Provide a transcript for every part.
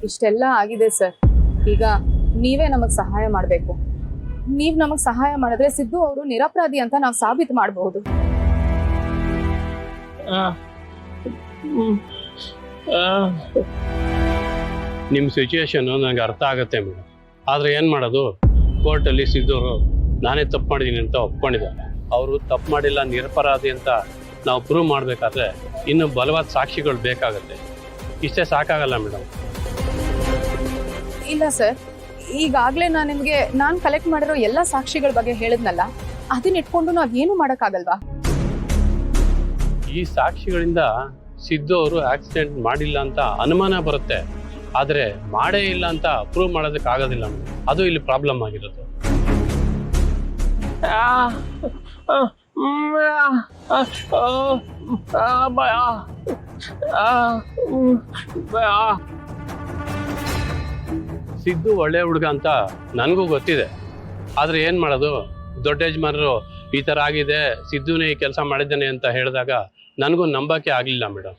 ಇಷ್ಟೆಲ್ಲ ಆಗಿದೆ ಸರ್. ಈಗ ನೀವೇ ನಮಗ್ ಸಹಾಯ ಮಾಡ್ಬೇಕು. ನೀವ್ ನಮಗ್ ಸಹಾಯ ಮಾಡಿದ್ರೆ ಸಿದ್ದು ಅವರು ನಿರಪರಾಧಿ ಅಂತ ನಾವು ಸಾಬೀತು ಮಾಡಬಹುದು. ನಿಮ್ಮ ಸಿಚುಯೇಷನ್ ನನಗೆ ಅರ್ಥ ಆಗುತ್ತೆ ಮೇಡಮ್. ಆದರೆ ಏನು ಮಾಡೋದು, ಕೋರ್ಟಲ್ಲಿ ಸಿದ್ದವರು ನಾನೇ ತಪ್ಪು ಮಾಡಿದ್ದೀನಿ ಅಂತ ಒಪ್ಕೊಂಡಿದ್ದಾರೆ. ಅವರು ತಪ್ಪು ಮಾಡಿಲ್ಲ, ನಿರಪರಾಧಿ ಅಂತ ನಾವು ಪ್ರೂವ್ ಮಾಡಬೇಕಾದ್ರೆ ಇನ್ನು ಬಲವಾದ ಸಾಕ್ಷಿಗಳು ಬೇಕಾಗುತ್ತೆ. ಇಷ್ಟೇ ಸಾಕಾಗಲ್ಲ ಮೇಡಮ್. ಇಲ್ಲ ಸರ್, ಈಗಾಗಲೇ ನಾನು ಕಲೆಕ್ಟ್ ಮಾಡಿರೋ ಎಲ್ಲ ಸಾಕ್ಷಿಗಳ ಬಗ್ಗೆ ಹೇಳಿದ್ನಲ್ಲ, ಅದನ್ನ ಇಟ್ಕೊಂಡು ನಾವೇನು ಮಾಡೋಕ್ಕಾಗಲ್ವಾ? ಈ ಸಾಕ್ಷಿಗಳಿಂದ ಸಿದ್ದು ಅವರು ಆಕ್ಸಿಡೆಂಟ್ ಮಾಡಿಲ್ಲ ಅಂತ ಅನುಮಾನ ಬರುತ್ತೆ, ಆದರೆ ಮಾಡೇ ಇಲ್ಲ ಅಂತ ಪ್ರೂವ್ ಮಾಡೋದಕ್ಕೆ ಆಗೋದಿಲ್ಲ ಮೇಡಮ್. ಅದು ಇಲ್ಲಿ ಪ್ರಾಬ್ಲಮ್ ಆಗಿರೋದು. ಸಿದ್ದು ಒಳ್ಳೆ ಹುಡುಗ ಅಂತ ನನಗೂ ಗೊತ್ತಿದೆ, ಆದರೆ ಏನು ಮಾಡೋದು, ದೊಡ್ಡ ಯಜಮಾನರು ಈ ಥರ ಆಗಿದೆ, ಸಿದ್ದುನೇ ಈ ಕೆಲಸ ಮಾಡಿದ್ದಾನೆ ಅಂತ ಹೇಳಿದಾಗ ನನಗೂ ನಂಬಕ್ಕೆ ಆಗಲಿಲ್ಲ ಮೇಡಮ್.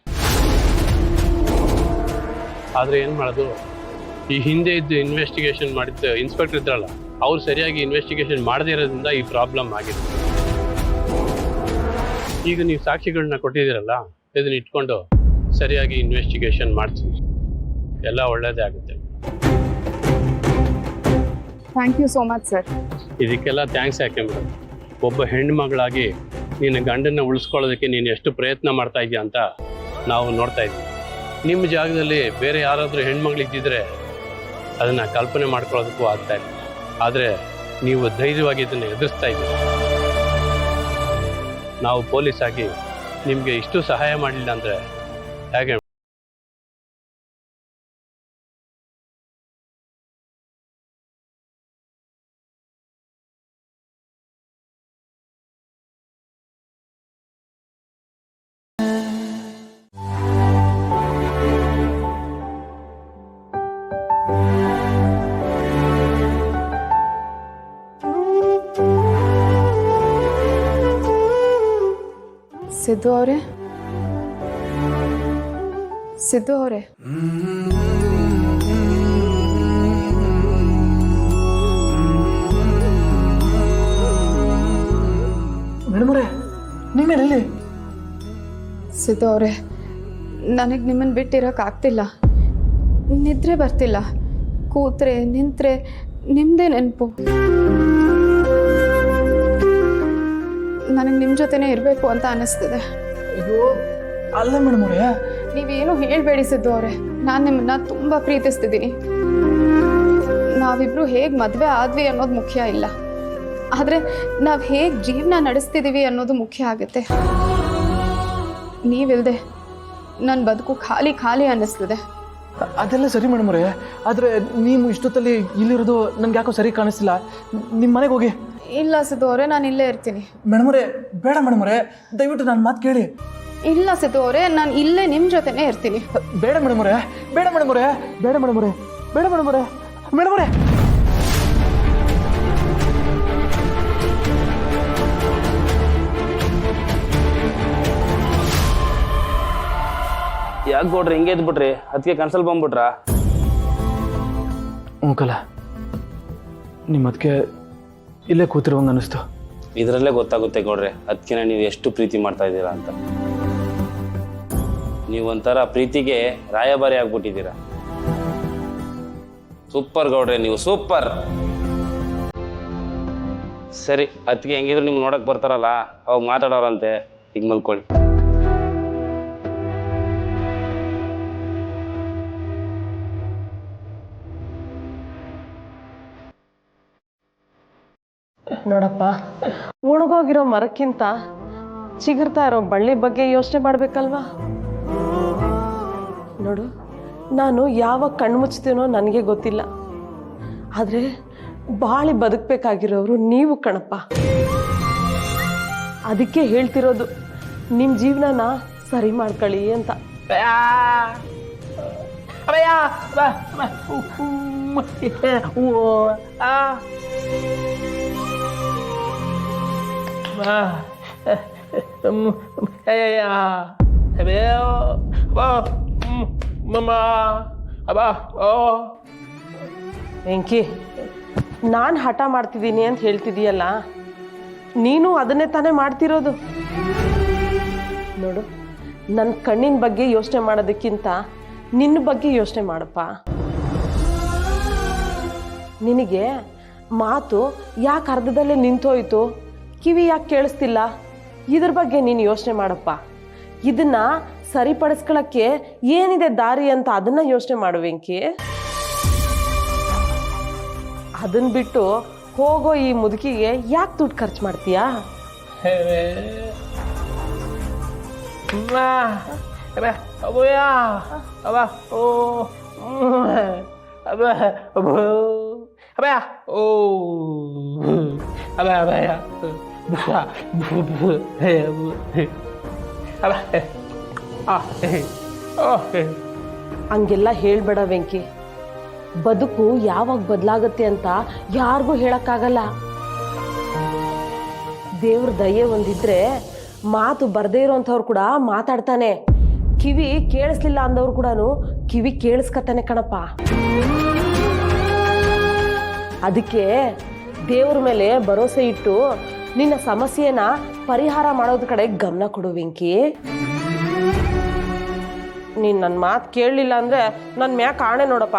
ಆದರೆ ಏನು ಮಾಡೋದು, ಈ ಹಿಂದೆ ಇದ್ದು ಇನ್ವೆಸ್ಟಿಗೇಷನ್ ಮಾಡಿದ್ದು ಇನ್ಸ್ಪೆಕ್ಟರ್ ಇದ್ರಲ್ಲ, ಅವ್ರು ಸರಿಯಾಗಿ ಇನ್ವೆಸ್ಟಿಗೇಷನ್ ಮಾಡದೇ ಇರೋದ್ರಿಂದ ಈ ಪ್ರಾಬ್ಲಮ್ ಆಗಿದೆ. ಈಗ ನೀವು ಸಾಕ್ಷಿಗಳನ್ನ ಕೊಟ್ಟಿದ್ದೀರಲ್ಲ, ಇದನ್ನ ಇಟ್ಕೊಂಡು ಸರಿಯಾಗಿ ಇನ್ವೆಸ್ಟಿಗೇಷನ್ ಮಾಡ್ತೀವಿ, ಎಲ್ಲ ಒಳ್ಳೆಯದೇ ಆಗುತ್ತೆ. Thank you so much sir. ಇದಕ್ಕೆಲ್ಲ ಥ್ಯಾಂಕ್ಸ್ ಯಾಕೆ ಮೇಡಮ್? ಒಬ್ಬ ಹೆಣ್ಮಗಳಾಗಿ ನಿನ್ನ ಗಂಡನ್ನ ಉಳಿಸ್ಕೊಳ್ಳೋದಕ್ಕೆ ನೀನು ಎಷ್ಟು ಪ್ರಯತ್ನ ಮಾಡ್ತಾ ಇದೆಯಾ ಅಂತ ನಾವು ನೋಡ್ತಾ ಇದ್ವಿ. ನಿಮ್ಮ ಜಾಗದಲ್ಲಿ ಬೇರೆ ಯಾರಾದರೂ ಹೆಣ್ಮಗಳಿದ್ದಿದ್ರೆ ಅದನ್ನು ಕಲ್ಪನೆ ಮಾಡ್ಕೊಳ್ಳೋದಕ್ಕೂ ಆಗ್ತಾ ಇಲ್ಲ. ಆದರೆ ನೀವು ಧೈರ್ಯವಾಗಿ ಇದನ್ನು ಎದುರಿಸ್ತಾ ಇದ್ದೀರಿ. ನಾವು ಪೊಲೀಸ್ ಆಗಿ ನಿಮಗೆ ಇಷ್ಟು ಸಹಾಯ ಮಾಡಲಿಲ್ಲ ಅಂದರೆ ಹೇಗೆ? ಸಿದ್ದು ಅವರೇ, ಸಿದ್ದು ಅವರೇ, ಮೇಡಮರೇ, ನೀವೇನಲ್ಲಿ? ಸಿದ್ದು ಅವರೇ, ನನಗೆ ನಿಮ್ಮನ್ನು ಬಿಟ್ಟಿರೋಕೆ ಆಗ್ತಿಲ್ಲ. ನಿದ್ರೆ ಬರ್ತಿಲ್ಲ. ಕೂತ್ರೆ ನಿಂತ್ರೆ ನಿಮ್ಮದೇ ನೆನಪು. ನನಗೆ ನಿಮ್ಮ ಜೊತೆನೇ ಇರಬೇಕು ಅಂತ ಅನ್ನಿಸ್ತಿದೆ. ಅಯ್ಯೋ ಅಲ್ಲ ಮೇಡಮರೇ, ನೀವೇನು ಹೇಳಬೇಡಿ ಸಿದ್ದು ಅವರೇ, ನಾನು ನಿಮ್ಮನ್ನ ತುಂಬ ಪ್ರೀತಿಸ್ತಿದ್ದೀನಿ. ನಾವಿಬ್ರು ಹೇಗೆ ಮದುವೆ ಆದ್ವಿ ಅನ್ನೋದು ಮುಖ್ಯ ಇಲ್ಲ, ಆದರೆ ನಾವು ಹೇಗೆ ಜೀವನ ನಡೆಸ್ತಿದ್ದೀವಿ ಅನ್ನೋದು ಮುಖ್ಯ ಆಗುತ್ತೆ. ನೀವಿಲ್ಲದೆ ನನ್ನ ಬದುಕು ಖಾಲಿ ಖಾಲಿ ಅನ್ನಿಸ್ತಿದೆ. ಅದೆಲ್ಲ ಸರಿ ಮೇಡಮರೇ, ಆದರೆ ನೀವು ಇಷ್ಟೊತ್ತಲ್ಲಿ ಇಲ್ಲಿರೋದು ನನ್ಗೆ ಯಾಕೋ ಸರಿ ಕಾಣಿಸ್ತಿಲ್ಲ. ನಿಮ್ಮ ಮನೆಗೆ ಹೋಗಿ. ಇಲ್ಲ ಸಿದ್ದು ಅವರೇ, ನಾನು ಇಲ್ಲೇ ಇರ್ತೀನಿ. ಮೇಡಮರೇ ಬೇಡ ಮೇಡಮರೇ, ದಯವಿಟ್ಟು ನನ್ನ ಮಾತು ಕೇಳಿ. ಇಲ್ಲ ಸಿದ್ದು ಅವರೇ, ನಾನು ಇಲ್ಲೇ ನಿಮ್ಮ ಜೊತೆನೇ ಇರ್ತೀನಿ. ಬೇಡ ಮೇಡಮರೇ, ಬೇಡ ಮೇಡಮರೇ, ಬೇಡ ಮೇಡಮರೇ, ಬೇಡ ಮೇಡಮರೇ, ಮೇಡಮರೇ. ಯಾಕೆ ಕೊಡ್ರಿ ಹಿಂಗೆ ಇದ್ಬಿಟ್ರಿ? ಅದಕ್ಕೆ ಕನ್ಸಲ್ ಬಂದ್ಬಿಟ್ರಾ? ಕಲ ನಿಮ್ಮ ಅದಕ್ಕೆ ಇಲ್ಲೇ ಕೂತಿರುವಂಗೆ ಅನ್ನಿಸ್ತು. ಇದರಲ್ಲೇ ಗೊತ್ತಾಗುತ್ತೆ ಗೌಡ್ರೆ, ಅದಕ್ಕೆ ನೀವು ಎಷ್ಟು ಪ್ರೀತಿ ಮಾಡ್ತಾ ಇದ್ದೀರಾ ಅಂತ. ನೀವೊಂಥರ ಪ್ರೀತಿಗೆ ರಾಯಭಾರಿ ಆಗ್ಬಿಟ್ಟಿದ್ದೀರಾ. ಸೂಪರ್ ಗೌಡ್ರೆ, ನೀವು ಸೂಪರ್. ಸರಿ, ಅದಕ್ಕೆ ಹೆಂಗಿದ್ರು ನಿಮ್ಗೆ ನೋಡಕ್ ಬರ್ತಾರಲ್ಲ, ಅವಾಗ ಮಾತಾಡೋರಂತೆ. ಈಗ ಮಲ್ಕೊಳ್ಳಿ. ನೋಡಪ್ಪ, ಒಣಗೋಗಿರೋ ಮರಕ್ಕಿಂತ ಚಿಗುರ್ತಾ ಇರೋ ಬಳ್ಳಿ ಬಗ್ಗೆ ಯೋಚನೆ ಮಾಡ್ಬೇಕಲ್ವಾ? ನೋಡು, ನಾನು ಯಾವಾಗ ಕಣ್ಮುಚ್ತೀನೋ ನನಗೆ ಗೊತ್ತಿಲ್ಲ, ಆದರೆ ಬಾಳಿ ಬದುಕಬೇಕಾಗಿರೋರು ನೀವು ಕಣಪ್ಪ. ಅದಕ್ಕೆ ಹೇಳ್ತಿರೋದು, ನಿಮ್ಮ ಜೀವನನ ಸರಿ ಮಾಡ್ಕೊಳ್ಳಿ ಅಂತ. ಅಬ್ಬಾ ಓ ವೆಂಕಿ, ನಾನು ಹಠ ಮಾಡ್ತಿದ್ದೀನಿ ಅಂತ ಹೇಳ್ತಿದೀಯಲ್ಲ, ನೀನು ಅದನ್ನೇ ತಾನೇ ಮಾಡ್ತಿರೋದು. ನೋಡು, ನನ್ನ ಕಣ್ಣಿನ ಬಗ್ಗೆ ಯೋಚನೆ ಮಾಡೋದಕ್ಕಿಂತ ನಿನ್ನ ಬಗ್ಗೆ ಯೋಚನೆ ಮಾಡಪ್ಪ. ನಿನಗೆ ಮಾತು ಯಾಕೆ ಅರ್ಧದಲ್ಲೇ ನಿಂತೋಯ್ತು, ಕಿವಿ ಯಾಕೆ ಕೇಳಿಸ್ತಿಲ್ಲ, ಇದ್ರ ಬಗ್ಗೆ ನೀನು ಯೋಚನೆ ಮಾಡಪ್ಪ. ಇದನ್ನ ಸರಿಪಡಿಸ್ಕೊಳ್ಳೋಕ್ಕೆ ಏನಿದೆ ದಾರಿ ಅಂತ ಅದನ್ನ ಯೋಚನೆ ಮಾಡು ವೆಂಕಿ. ಅದನ್ನ ಬಿಟ್ಟು ಹೋಗೋ ಈ ಮುದುಕಿಗೆ ಯಾಕೆ ದುಡ್ಡು ಖರ್ಚು ಮಾಡ್ತೀಯಾ? ಅಬ್ಬಯ್ಯ ಅಬ್ಬ ಓ ಅಬ್ಬ ಅಬ್ಬಯ್ಯ ಓ ಅಬ್ಬ ಅಬ್ಬಯ್ಯ ಅಬ್ಬ ಹಂಗೆಲ್ಲ ಹೇಳ್ಬೇಡ ವೆಂಕಿ. ಬದುಕು ಯಾವಾಗ ಬದಲಾಗತ್ತೆ ಅಂತ ಯಾರಿಗೂ ಹೇಳಕ್ಕಾಗಲ್ಲ. ದೇವ್ರ ದಯೆ ಒಂದಿದ್ರೆ ಮಾತು ಬರ್ದೇ ಇರೋಂಥವ್ರು ಕೂಡ ಮಾತಾಡ್ತಾನೆ, ಕಿವಿ ಕೇಳಿಸ್ಲಿಲ್ಲ ಅಂದವ್ರು ಕೂಡ ಕಿವಿ ಕೇಳಿಸ್ಕತಾನೆ ಕಣಪ್ಪ. ಅದಕ್ಕೆ ದೇವ್ರ ಮೇಲೆ ಭರೋಸೆ ಇಟ್ಟು ನಿನ್ನ ಸಮಸ್ಯೆನ ಪರಿಹಾರ ಮಾಡೋದ್ರ ಕಡೆ ಗಮನ ಕೊಡು ವೆಂಕಿ. ನೀನ್ ನನ್ನ ಮಾತು ಕೇಳಲಿಲ್ಲ ಅಂದ್ರೆ ನನ್ನ ಮ್ಯಾಕ್ ಆಣೆ ನೋಡಪ್ಪ.